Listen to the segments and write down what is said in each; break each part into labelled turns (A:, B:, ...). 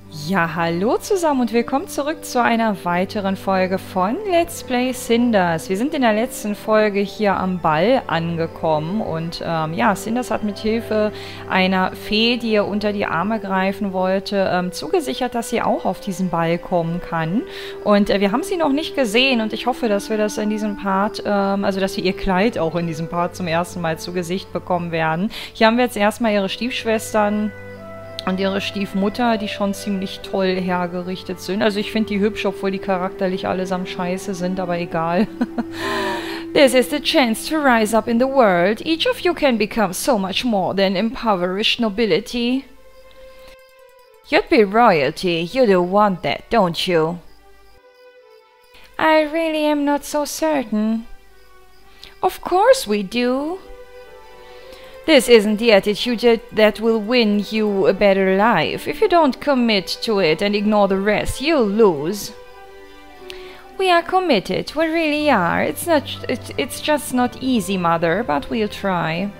A: Ja, hallo zusammen und willkommen zurück zu einer weiteren Folge von Let's Play Cinders. Wir sind in der letzten Folge hier am Ball angekommen und ja, Cinders hat mit Hilfe einer Fee, die ihr unter die Arme greifen wollte, zugesichert, dass sie auch auf diesen Ball kommen kann. Und wir haben sie noch nicht gesehen und ich hoffe, dass wir das in diesem Part, also dass wir ihr Kleid auch in diesem Part zum ersten Mal zu Gesicht bekommen werden. Hier haben wir jetzt erstmal ihre Stiefschwestern und ihre Stiefmutter, die schon ziemlich toll hergerichtet sind. Also ich finde die hübsch, obwohl die charakterlich allesamt scheiße sind, aber egal. This is the chance to rise up in the world. Each of you can become so much more than impoverished nobility. You'd be royalty. You do want that, don't you? I really am not so certain. Of course we do. This isn't the attitude that will win you a better life. If you don't commit to it and ignore the rest, you'll lose. We are committed, we really are. It's just not easy, Mother, but we'll try.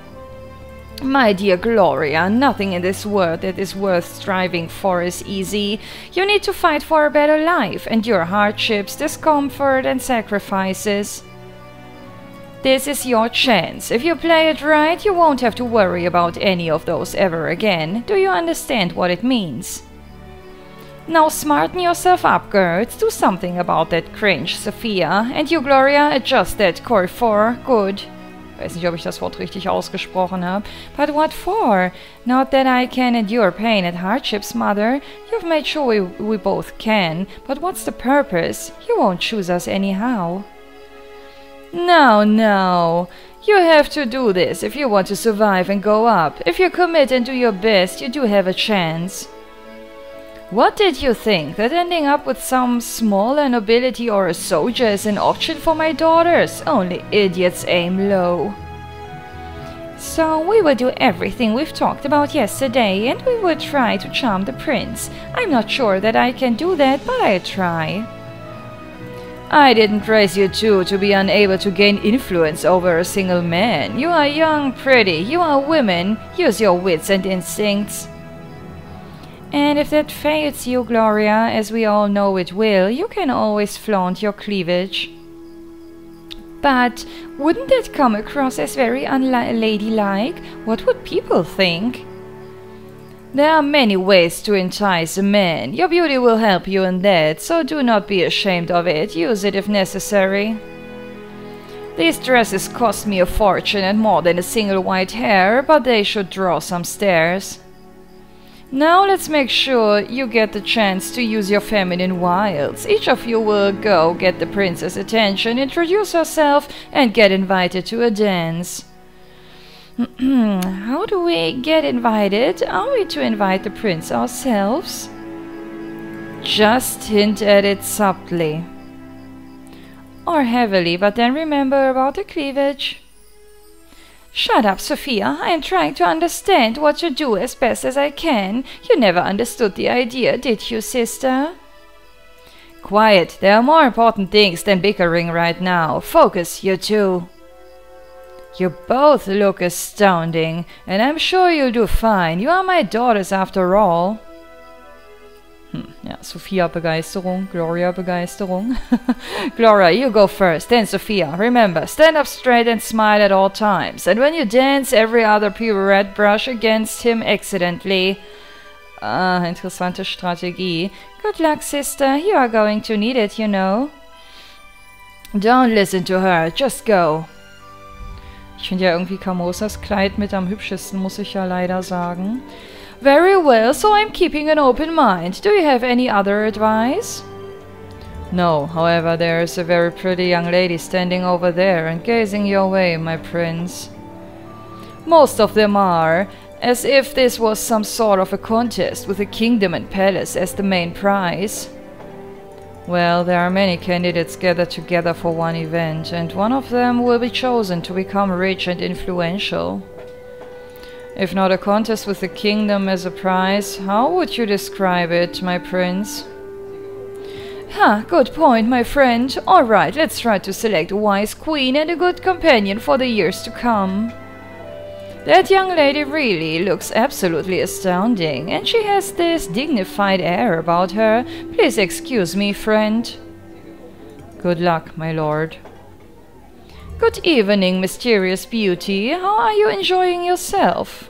A: My dear Gloria, nothing in this world that is worth striving for is easy. You need to fight for a better life, endure hardships, discomfort and sacrifices. This is your chance. If you play it right, you won't have to worry about any of those ever again. Do you understand what it means? Now smarten yourself up, girls. Do something about that cringe, Sophia. And you, Gloria, adjust that core 4. Good. Ich weiß nicht, ob ich das Wort richtig ausgesprochen habe. But what for? Not that I can endure pain and hardships, Mother. You've made sure we both can. But what's the purpose? You won't choose us anyhow. No, no. You have to do this if you want to survive and go up. If you commit and do your best, you do have a chance. What did you think? That ending up with some smaller nobility or a soldier is an option for my daughters? Only idiots aim low. So we will do everything we've talked about yesterday, and we will try to charm the prince. I'm not sure that I can do that, but I'll try. I didn't raise you two to be unable to gain influence over a single man. You are young, pretty, you are women. Use your wits and instincts. And if that fails you, Gloria, as we all know it will, you can always flaunt your cleavage. But wouldn't that come across as very unladylike? What would people think? There are many ways to entice a man. Your beauty will help you in that, so do not be ashamed of it. Use it if necessary. These dresses cost me a fortune and more than a single white hair, but they should draw some stares. Now let's make sure you get the chance to use your feminine wiles. Each of you will go get the prince's attention, introduce herself, and get invited to a dance. How do we get invited? Are we to invite the prince ourselves? Just hint at it subtly. Or heavily, but then remember about the cleavage. Shut up, Sophia. I am trying to understand what to do as best as I can. You never understood the idea, did you, sister? Quiet. There are more important things than bickering right now. Focus, you two. You both look astounding, and I'm sure you'll do fine. You are my daughters after all. Ja, Sophia Begeisterung, Gloria Begeisterung. Gloria, you go first, then Sophia. Remember, stand up straight and smile at all times. And when you dance, every other pirouette brush against him accidentally. Ah, interessante Strategie. Good luck, sister. You are going to need it, you know. Don't listen to her, just go. Ich finde ja irgendwie Carmosas Kleid mit am hübschesten, muss ich ja leider sagen. Very well, so I'm keeping an open mind. Do you have any other advice? No, however, there is a very pretty young lady standing over there and gazing your way, my prince. Most of them are, as if this was some sort of a contest with a kingdom and palace as the main prize. Well, there are many candidates gathered together for one event, and one of them will be chosen to become rich and influential. If not a contest with the kingdom as a prize, how would you describe it, my prince? Good point, my friend. All right, let's try to select a wise queen and a good companion for the years to come. That young lady really looks absolutely astounding, and she has this dignified air about her. Please excuse me, friend. Good luck, my lord. Good evening, mysterious beauty. How are you enjoying yourself?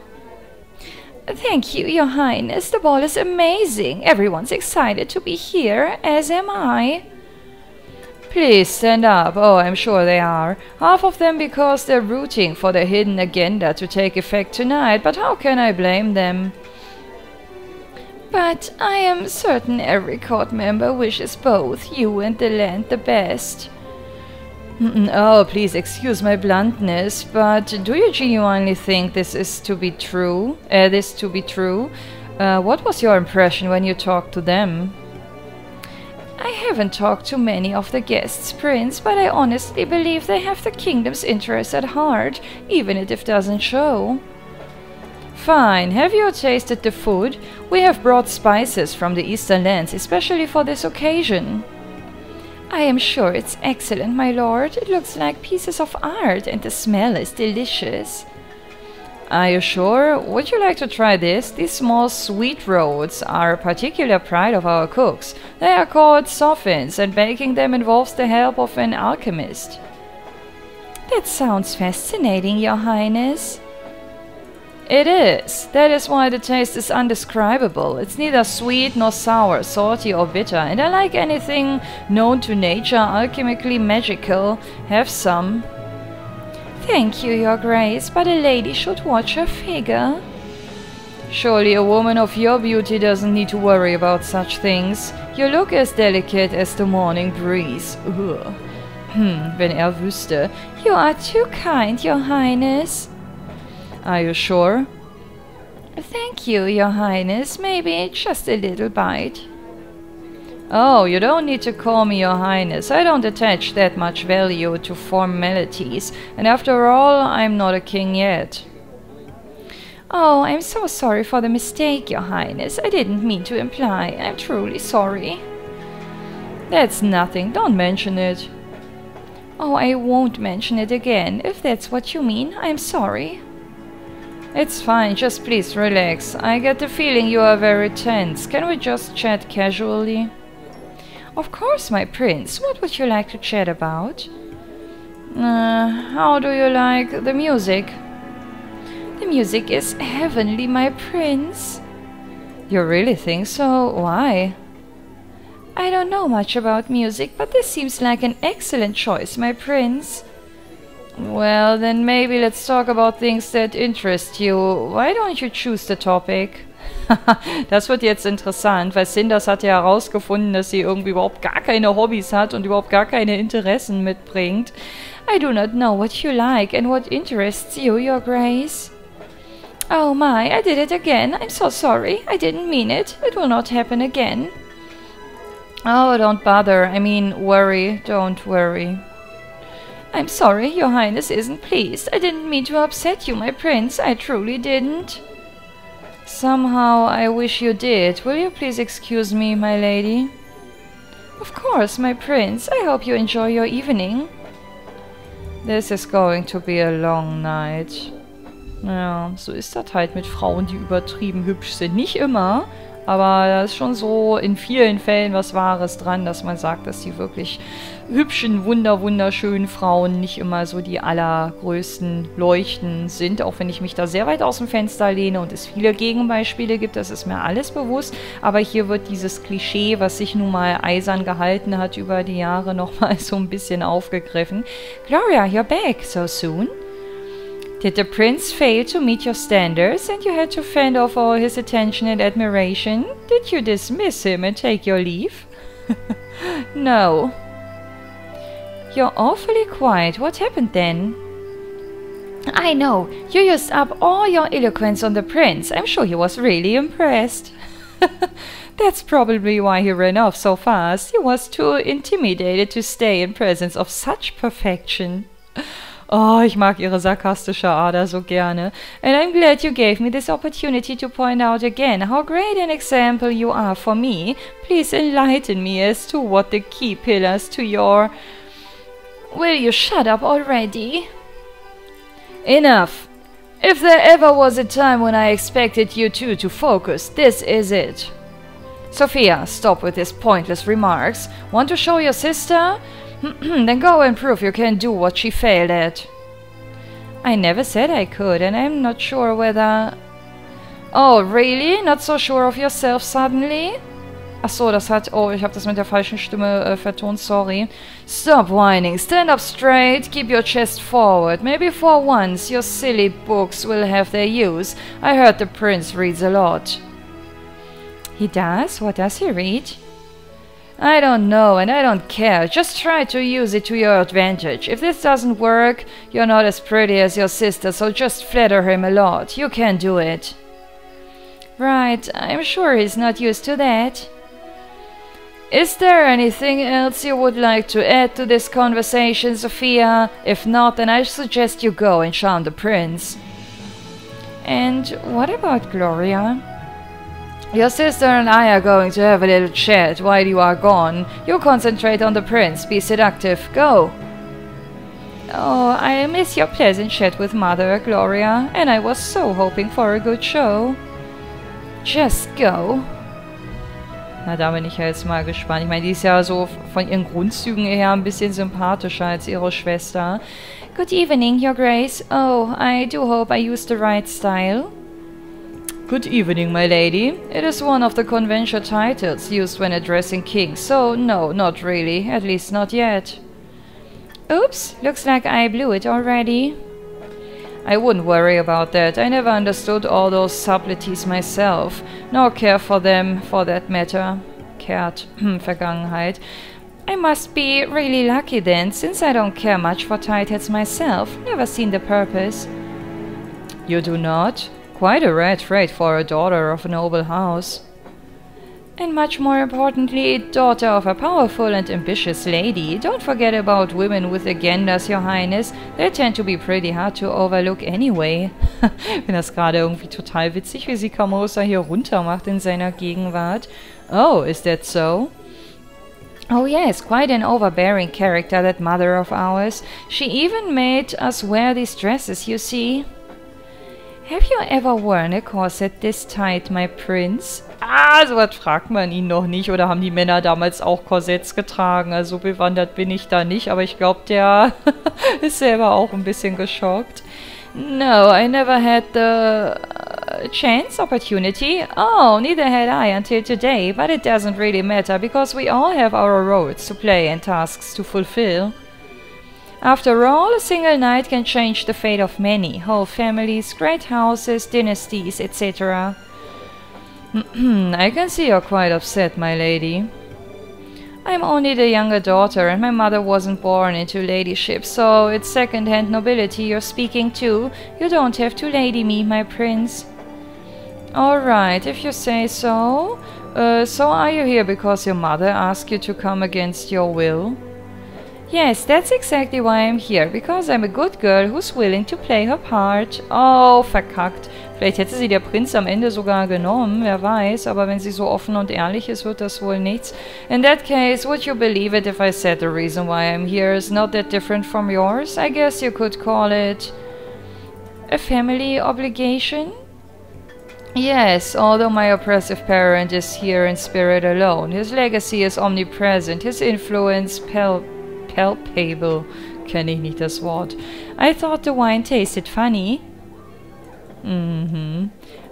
A: Thank you, Your Highness. The ball is amazing. Everyone's excited to be here, as am I. Please stand up. Oh, I'm sure they are. Half of them because they're rooting for the hidden agenda to take effect tonight, but how can I blame them? But I am certain every court member wishes both you and the land the best. Oh, please excuse my bluntness, but do you genuinely think this to be true? What was your impression when you talked to them? I haven't talked to many of the guests, Prince, but I honestly believe they have the kingdom's interests at heart, even if it doesn't show. Fine. Have you tasted the food? We have brought spices from the eastern lands, especially for this occasion. I am sure it's excellent, my lord. It looks like pieces of art, and the smell is delicious. Are you sure? Would you like to try this? These small sweet rolls are a particular pride of our cooks. They are called sophins, and baking them involves the help of an alchemist. That sounds fascinating, Your Highness. It is. That is why the taste is undescribable. It's neither sweet nor sour, salty or bitter, and I like anything known to nature, alchemically magical. Have some. Thank you, Your Grace, but a lady should watch her figure. Surely a woman of your beauty doesn't need to worry about such things. You look as delicate as the morning breeze. Ugh. Wenn wüsste. You are too kind, Your Highness. Are you sure? Thank you, Your Highness. Maybe just a little bite. Oh, you don't need to call me Your Highness. I don't attach that much value to formalities. And after all, I'm not a king yet. Oh, I'm so sorry for the mistake, Your Highness. I didn't mean to imply. I'm truly sorry. That's nothing. Don't mention it. Oh, I won't mention it again. If that's what you mean, I'm sorry. It's fine, just please relax. I get the feeling you are very tense. Can we just chat casually? Of course, my prince. What would you like to chat about? How do you like the music? The music is heavenly, my prince. You really think so? Why? I don't know much about music, but this seems like an excellent choice, my prince. Well, then maybe let's talk about things that interest you. Why don't you choose the topic? Das wird jetzt interessant, weil Cinders hat ja herausgefunden, dass sie irgendwie überhaupt gar keine Hobbys hat und überhaupt gar keine Interessen mitbringt. I do not know what you like and what interests you, Your Grace. Oh my, I did it again. I'm so sorry. I didn't mean it. It will not happen again. Oh, don't bother. I mean, worry. Don't worry. I'm sorry, Your Highness isn't pleased. I didn't mean to upset you, my prince. I truly didn't. Somehow I wish you did. Will you please excuse me, my lady? Of course, my prince. I hope you enjoy your evening. This is going to be a long night. Ja, so ist das halt mit Frauen, die übertrieben hübsch sind. Nicht immer, aber da ist schon so in vielen Fällen was Wahres dran, dass man sagt, dass die wirklich hübschen, wunderschönen Frauen nicht immer so die allergrößten Leuchten sind, auch wenn ich mich da sehr weit aus dem Fenster lehne und es viele Gegenbeispiele gibt, das ist mir alles bewusst, aber hier wird dieses Klischee, was sich nun mal eisern gehalten hat über die Jahre, nochmal so ein bisschen aufgegriffen. Gloria, you're back so soon? Did the prince fail to meet your standards and you had to fend off all his attention and admiration? Did you dismiss him and take your leave? No. You're awfully quiet. What happened then? I know. You used up all your eloquence on the prince. I'm sure he was really impressed. That's probably why he ran off so fast. He was too intimidated to stay in presence of such perfection. Oh, ich mag ihre sarkastische Ader so gerne. And I'm glad you gave me this opportunity to point out again how great an example you are for me. Please enlighten me as to what the key pillars to your... Will you shut up already? Enough! If there ever was a time when I expected you two to focus, this is it. Sophia, stop with these pointless remarks. Want to show your sister? Then go and prove you can do what she failed at. I never said I could, and I'm not sure whether... Oh, really? Not so sure of yourself suddenly? Ach so, das hat... Oh, ich habe das mit der falschen Stimme vertont, sorry. Stop whining, stand up straight, keep your chest forward. Maybe for once your silly books will have their use. I heard the prince reads a lot. He does? What does he read? I don't know, and I don't care. Just try to use it to your advantage. If this doesn't work, you're not as pretty as your sister, so just flatter him a lot. You can do it. Right, I'm sure he's not used to that. Is there anything else you would like to add to this conversation, Sophia? If not, then I suggest you go and charm the prince. And what about Gloria? Your sister and I are going to have a little chat while you are gone. You concentrate on the prince, be seductive, go! Oh, I miss your pleasant chat with Mother, Gloria, and I was so hoping for a good show. Just go. Na, da bin ich ja jetzt mal gespannt. Ich meine, die ist ja so von ihren Grundzügen her ein bisschen sympathischer als ihre Schwester. Good evening, Your Grace. Oh, I do hope I used the right style. Good evening, my lady. It is one of the conventional titles used when addressing kings, so no, not really. At least not yet. Oops, looks like I blew it already. I wouldn't worry about that. I never understood all those subtleties myself, nor care for them, for that matter. Cared. Vergangenheit. I must be really lucky then, since I don't care much for titles myself. Never seen the purpose. You do not? Quite a rare trait for a daughter of a noble house. And much more importantly, daughter of a powerful and ambitious lady. Don't forget about women with agendas, Your Highness. They tend to be pretty hard to overlook anyway. Ich finde das gerade irgendwie total witzig, wie sie Carmosa hier runter macht in seiner Gegenwart. Oh, is that so? Oh yes, quite an overbearing character, that mother of ours. She even made us wear these dresses, you see. Have you ever worn a corset this tight, my prince? Ah, sowas fragt man ihn noch nicht. Oder haben die Männer damals auch Korsetts getragen? Also bewandert bin ich da nicht, aber ich glaube, der ist selber auch ein bisschen geschockt. No, I never had the opportunity. Oh, neither had I until today, but it doesn't really matter, because we all have our roles to play and tasks to fulfill. After all, a single night can change the fate of many, whole families, great houses, dynasties, etc. I can see you're quite upset, my lady. I'm only the younger daughter, and my mother wasn't born into ladyship, so it's second-hand nobility you're speaking to. You don't have to lady me, my prince. Alright, if you say so. So are you here because your mother asked you to come against your will? Yes, that's exactly why I'm here, because I'm a good girl who's willing to play her part. Oh, verkackt. Vielleicht hätte sie der Prinz am Ende sogar genommen, wer weiß, aber wenn sie so offen und ehrlich ist, wird das wohl nichts. In that case, would you believe it if I said the reason why I'm here is not that different from yours? I guess you could call it a family obligation? Yes, although my oppressive parent is here in spirit alone, his legacy is omnipresent, his influence palpable. Kenne ich nicht das Wort. I thought the wine tasted funny.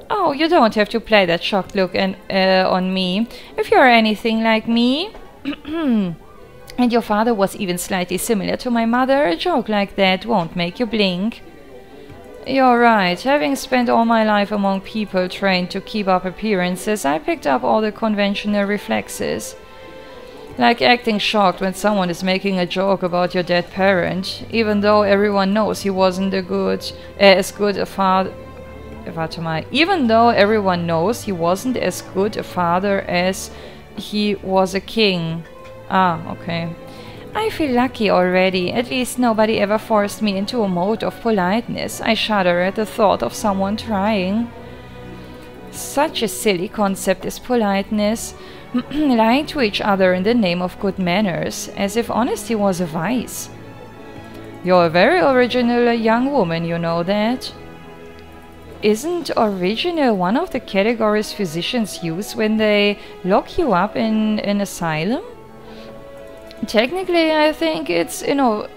A: Oh, you don't have to play that shocked look on me. If you're anything like me, and your father was even slightly similar to my mother, a joke like that won't make you blink. You're right. Having spent all my life among people trained to keep up appearances, I picked up all the conventional reflexes. Like acting shocked when someone is making a joke about your dead parent, even though everyone knows he wasn't as good a father. Warte mal. Even though everyone knows he wasn't as good a father as he was a king. Ah, okay. I feel lucky already. At least nobody ever forced me into a mode of politeness. I shudder at the thought of someone trying. Such a silly concept is politeness. Lying to each other in the name of good manners, as if honesty was a vice. You're a very original young woman, you know that? Isn't original one of the categories physicians use when they lock you up in an asylum? Technically, I think it's innovative?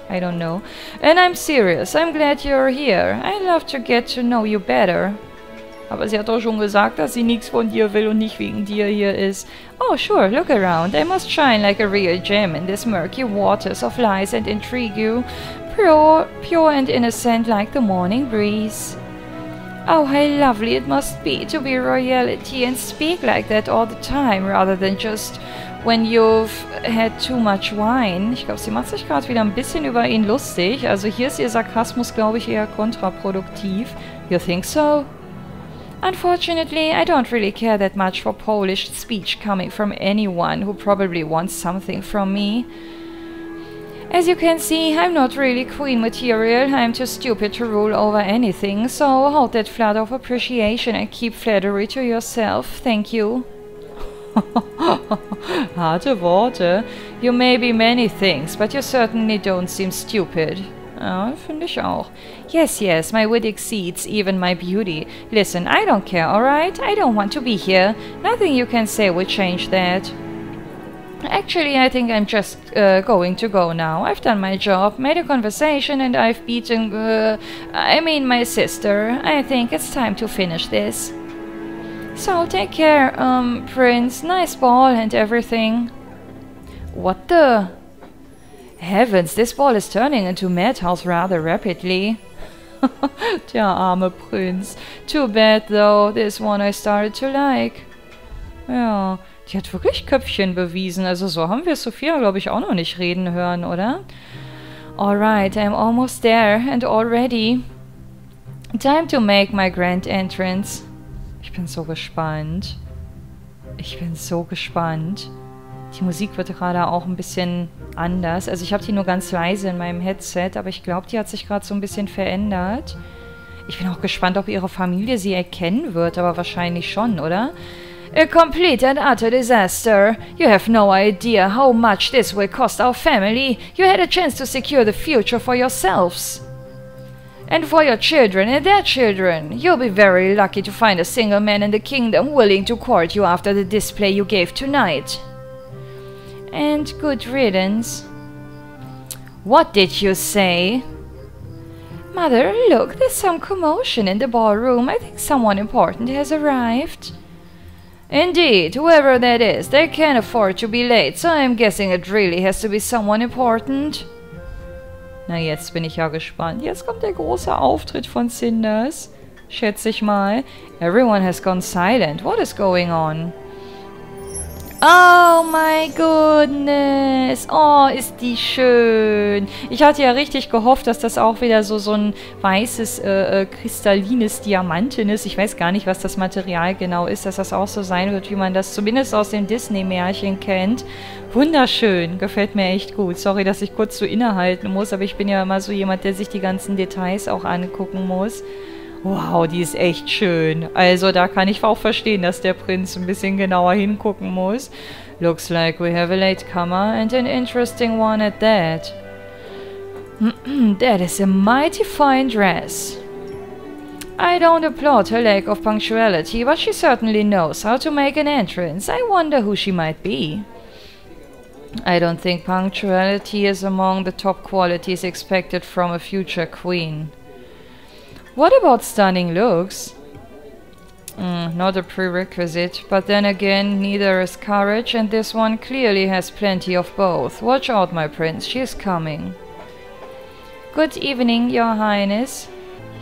A: I don't know. And I'm serious. I'm glad you're here. I'd love to get to know you better. Aber sie hat doch schon gesagt, dass sie nichts von dir will und nicht wegen dir hier ist. Oh, sure, look around. I must shine like a real gem in these murky waters of lies and intrigue. Pure and innocent like the morning breeze. Oh, how lovely it must be to be royalty and speak like that all the time, rather than just when you've had too much wine. Ich glaube, sie macht sich gerade wieder ein bisschen über ihn lustig. Also hier ist ihr Sarkasmus, glaube ich, eher kontraproduktiv. You think so? Unfortunately, I don't really care that much for polished speech coming from anyone who probably wants something from me. As you can see, I'm not really queen material. I'm too stupid to rule over anything, so hold that flood of appreciation and keep flattery to yourself. Thank you. Harte Worte. You may be many things, but you certainly don't seem stupid. Ja, finde ich auch. Yes, my wit exceeds even my beauty. Listen, I don't care, alright? I don't want to be here. Nothing you can say will change that. Actually, I think I'm just going to go now. I've done my job, made a conversation, and I've beaten, my sister. I think it's time to finish this. So, take care, Prince. Nice ball and everything. What the... Heavens, this ball is turning into madhouse rather rapidly. Der arme Prinz. Too bad, though. This one I started to like. Ja, die hat wirklich Köpfchen bewiesen. Also so haben wir Sophia, glaube ich, auch noch nicht reden hören, oder? Alright, I'm almost there and all ready. Time to make my grand entrance. Ich bin so gespannt. Ich bin so gespannt. Die Musik wird gerade auch ein bisschen anders. Also ich habe die nur ganz leise in meinem Headset, aber ich glaube, die hat sich gerade so ein bisschen verändert. Ich bin auch gespannt, ob ihre Familie sie erkennen wird, aber wahrscheinlich schon, oder? A complete and utter disaster. You have no idea how much this will cost our family. You had a chance to secure the future for yourselves. And for your children and their children. You'll be very lucky to find a single man in the kingdom willing to court you after the display you gave tonight. And good riddance. What did you say? Mother, look, there's some commotion in the ballroom. I think someone important has arrived. Indeed, whoever that is, they can't afford to be late, so I'm guessing it really has to be someone important. Na, jetzt bin ich ja gespannt. Jetzt kommt der große Auftritt von Cinders. Schätze ich mal. Everyone has gone silent. What is going on? Oh my goodness. Oh, ist die schön. Ich hatte ja richtig gehofft, dass das auch wieder so ein weißes, kristallines Diamantin ist. Ich weiß gar nicht, was das Material genau ist, dass das auch so sein wird, wie man das zumindest aus dem Disney-Märchen kennt. Wunderschön. Gefällt mir echt gut. Sorry, dass ich kurz so innehalten muss, aber ich bin ja immer so jemand, der sich die ganzen Details auch angucken muss. Wow, die ist echt schön. Also da kann ich auch verstehen, dass der Prinz ein bisschen genauer hingucken muss. Looks like we have a latecomer and an interesting one at that. That is a mighty fine dress. I don't applaud her lack of punctuality, but she certainly knows how to make an entrance. I wonder who she might be. I don't think punctuality is among the top qualities expected from a future queen. What about stunning looks? Not a prerequisite, but then again, neither is courage, and this one clearly has plenty of both. Watch out, my prince, she is coming. Good evening, your highness.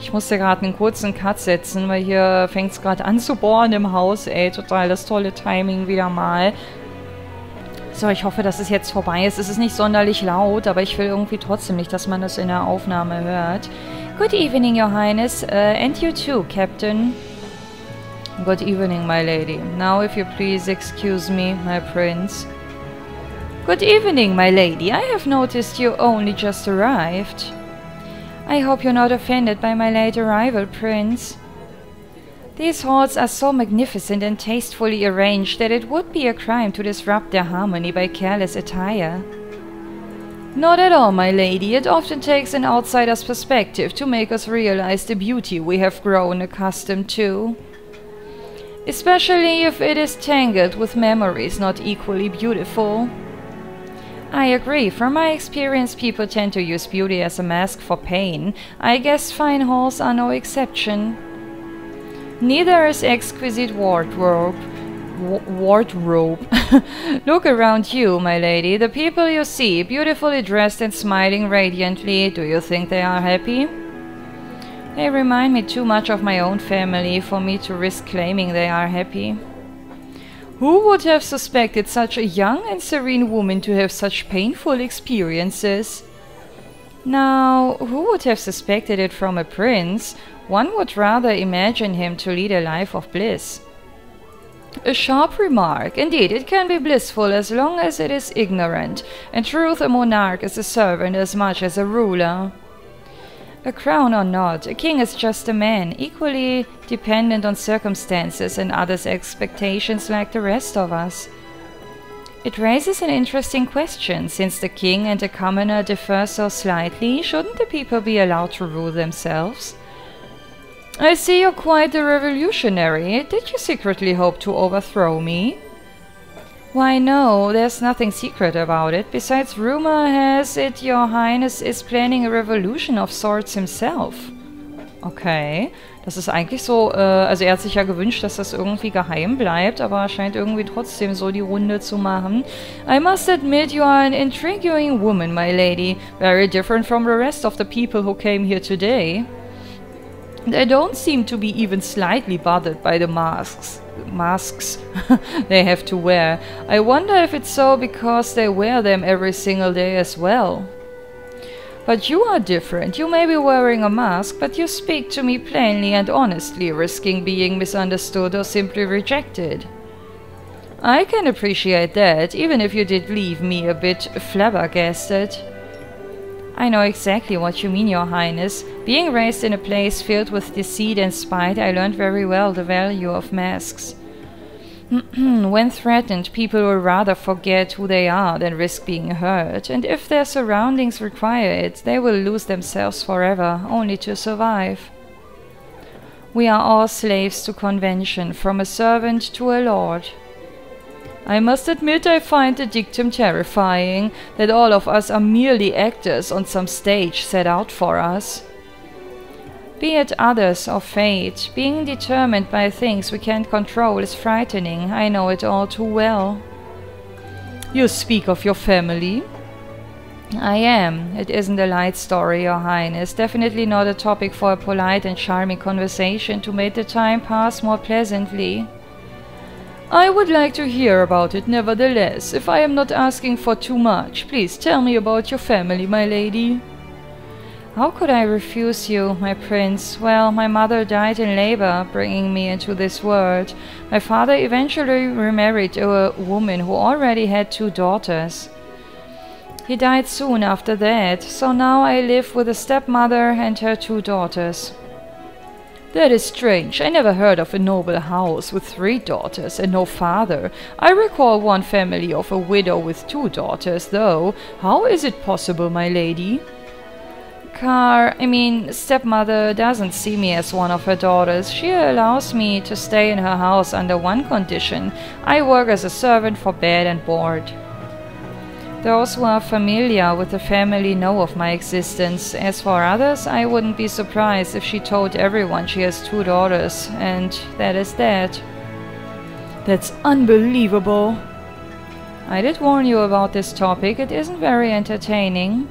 A: Ich musste gerade einen kurzen Cut setzen, weil hier fängt es gerade an zu bohren im Haus. Ey, total das tolle Timing wieder mal. So, ich hoffe, dass es jetzt vorbei ist. Es ist nicht sonderlich laut, aber ich will irgendwie trotzdem nicht, dass man das in der Aufnahme hört. Good evening, your highness, and you too, captain. Good evening, my lady. Now, if you please excuse me, my prince. Good evening, my lady. I have noticed you only just arrived. I hope you're not offended by my late arrival, prince. These halls are so magnificent and tastefully arranged that it would be a crime to disrupt their harmony by careless attire. Not at all, my lady. It often takes an outsider's perspective to make us realize the beauty we have grown accustomed to. Especially if it is tangled with memories not equally beautiful. I agree. From my experience, people tend to use beauty as a mask for pain. I guess fine halls are no exception. Neither is exquisite wardrobe. Look around you, my lady. The people you see, beautifully dressed and smiling radiantly, do you think they are happy? They remind me too much of my own family for me to risk claiming they are happy. Who would have suspected such a young and serene woman to have such painful experiences? Now, who would have suspected it from a prince? One would rather imagine him to lead a life of bliss. A sharp remark. Indeed, it can be blissful as long as it is ignorant. In truth, a monarch is a servant as much as a ruler. A crown or not, a king is just a man, equally dependent on circumstances and others' expectations like the rest of us. It raises an interesting question. Since the king and the commoner differ so slightly, shouldn't the people be allowed to rule themselves? I see you're quite a revolutionary. Did you secretly hope to overthrow me? Why no, there's nothing secret about it. Besides, rumor has it your Highness is planning a revolution of sorts himself. Okay, das ist eigentlich so, also er hat sich ja gewünscht, dass das irgendwie geheim bleibt, aber scheint irgendwie trotzdem so die Runde zu machen. I must admit you are an intriguing woman, my lady. Very different from the rest of the people who came here today. They don't seem to be even slightly bothered by the masks they have to wear. I wonder if it's so because they wear them every single day as well. But you are different. You may be wearing a mask, but you speak to me plainly and honestly, risking being misunderstood or simply rejected. I can appreciate that, even if you did leave me a bit flabbergasted. I know exactly what you mean, Your Highness. Being raised in a place filled with deceit and spite, I learned very well the value of masks. When threatened, people will rather forget who they are than risk being hurt, and if their surroundings require it, they will lose themselves forever, only to survive. We are all slaves to convention, from a servant to a lord. I must admit I find the dictum terrifying, that all of us are merely actors on some stage set out for us. Be it others or fate, being determined by things we can't control is frightening. I know it all too well. You speak of your family? I am. It isn't a light story, Your Highness. Definitely not a topic for a polite and charming conversation to make the time pass more pleasantly. I would like to hear about it nevertheless. If I am not asking for too much, please tell me about your family, my lady. How could I refuse you, my prince? Well, my mother died in labor, bringing me into this world. My father eventually remarried a woman who already had 2 daughters. He died soon after that, so now I live with a stepmother and her 2 daughters. That is strange. I never heard of a noble house with 3 daughters and no father. I recall one family of a widow with 2 daughters, though. How is it possible, my lady? Stepmother doesn't see me as one of her daughters. She allows me to stay in her house under one condition. I work as a servant for bed and board. Those who are familiar with the family know of my existence. As for others, I wouldn't be surprised if she told everyone she has 2 daughters, and that is that. That's unbelievable. I did warn you about this topic. It isn't very entertaining.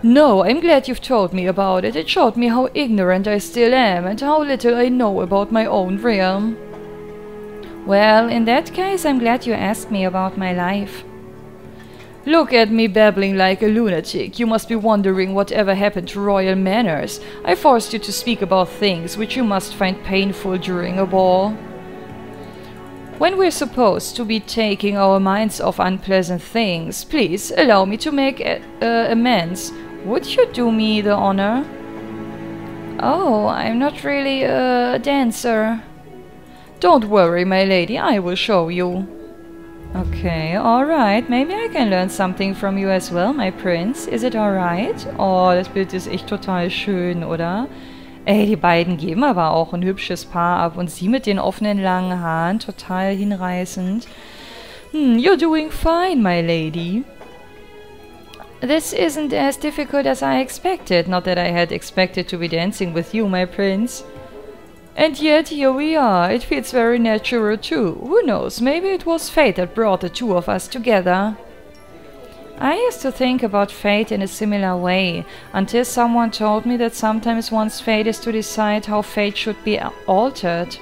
A: No, I'm glad you've told me about it. It showed me how ignorant I still am and how little I know about my own realm. Well, in that case, I'm glad you asked me about my life. Look at me babbling like a lunatic. You must be wondering whatever happened to royal manners. I forced you to speak about things which you must find painful during a ball. When we're supposed to be taking our minds off unpleasant things, please allow me to make amends. Would you do me the honor? Oh, I'm not really a dancer. Don't worry, my lady, I will show you. Okay, alright. Maybe I can learn something from you as well, my prince. Is it alright? Oh, das Bild ist echt total schön, oder? Ey, die beiden geben aber auch ein hübsches Paar ab. Und sie mit den offenen langen Haaren, total hinreißend. You're doing fine, my lady. This isn't as difficult as I expected. Not that I had expected to be dancing with you, my prince. And yet, here we are. It feels very natural too. Who knows, maybe it was fate that brought the two of us together. I used to think about fate in a similar way, until someone told me that sometimes one's fate is to decide how fate should be altered.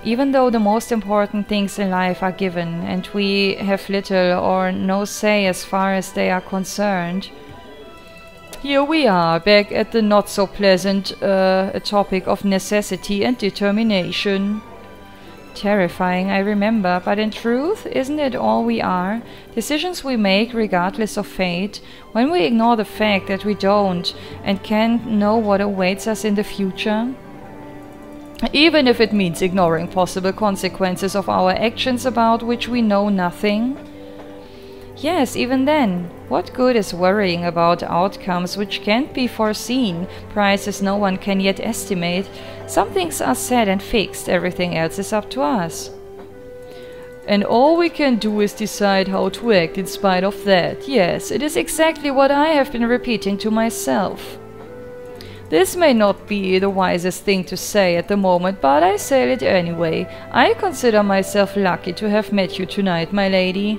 A: Even though the most important things in life are given, and we have little or no say as far as they are concerned. Here we are, back at the not-so-pleasant topic of necessity and determination. Terrifying, I remember, but in truth, isn't it all we are? Decisions we make regardless of fate, when we ignore the fact that we don't and can't know what awaits us in the future? Even if it means ignoring possible consequences of our actions about which we know nothing? Yes, even then. What good is worrying about outcomes which can't be foreseen, prices no one can yet estimate? Some things are set and fixed, everything else is up to us. And all we can do is decide how to act in spite of that. Yes, it is exactly what I have been repeating to myself. This may not be the wisest thing to say at the moment, but I say it anyway. I consider myself lucky to have met you tonight, my lady.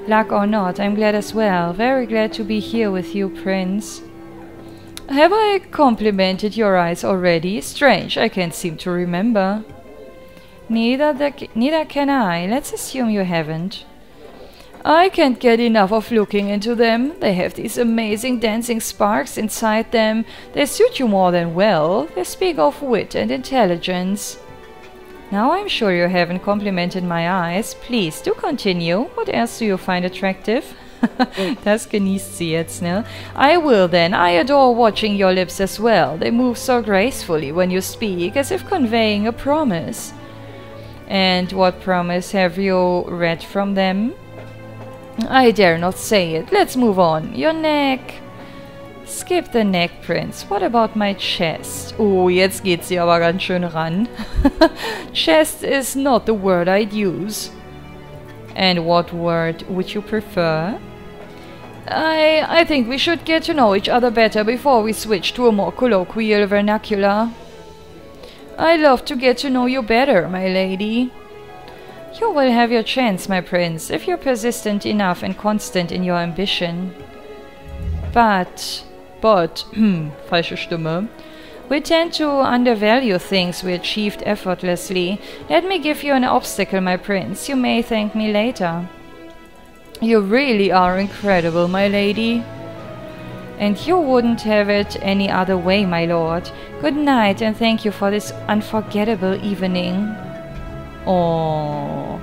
A: Luck or not, I'm glad as well. Very glad to be here with you, Prince. Have I complimented your eyes already? Strange, I can't seem to remember. Neither can I. Let's assume you haven't. I can't get enough of looking into them. They have these amazing dancing sparks inside them. They suit you more than well. They speak of wit and intelligence. Now I'm sure you haven't complimented my eyes. Please, do continue. What else do you find attractive? Das genießt sie jetzt, ne? I will then. I adore watching your lips as well. They move so gracefully when you speak, as if conveying a promise. And what promise have you read from them? I dare not say it. Let's move on. Your neck. Skip the neck, Prince. What about my chest? Oh, jetzt geht sie aber ganz schön ran. Chest is not the word I'd use. And what word would you prefer? I think we should get to know each other better before we switch to a more colloquial vernacular. I'd love to get to know you better, my lady. You will have your chance, my prince, if you're persistent enough and constant in your ambition. But, falsche Stimme. We tend to undervalue things we achieved effortlessly. Let me give you an obstacle, my prince. You may thank me later. You really are incredible, my lady. And you wouldn't have it any other way, my lord. Good night, and thank you for this unforgettable evening. Oh,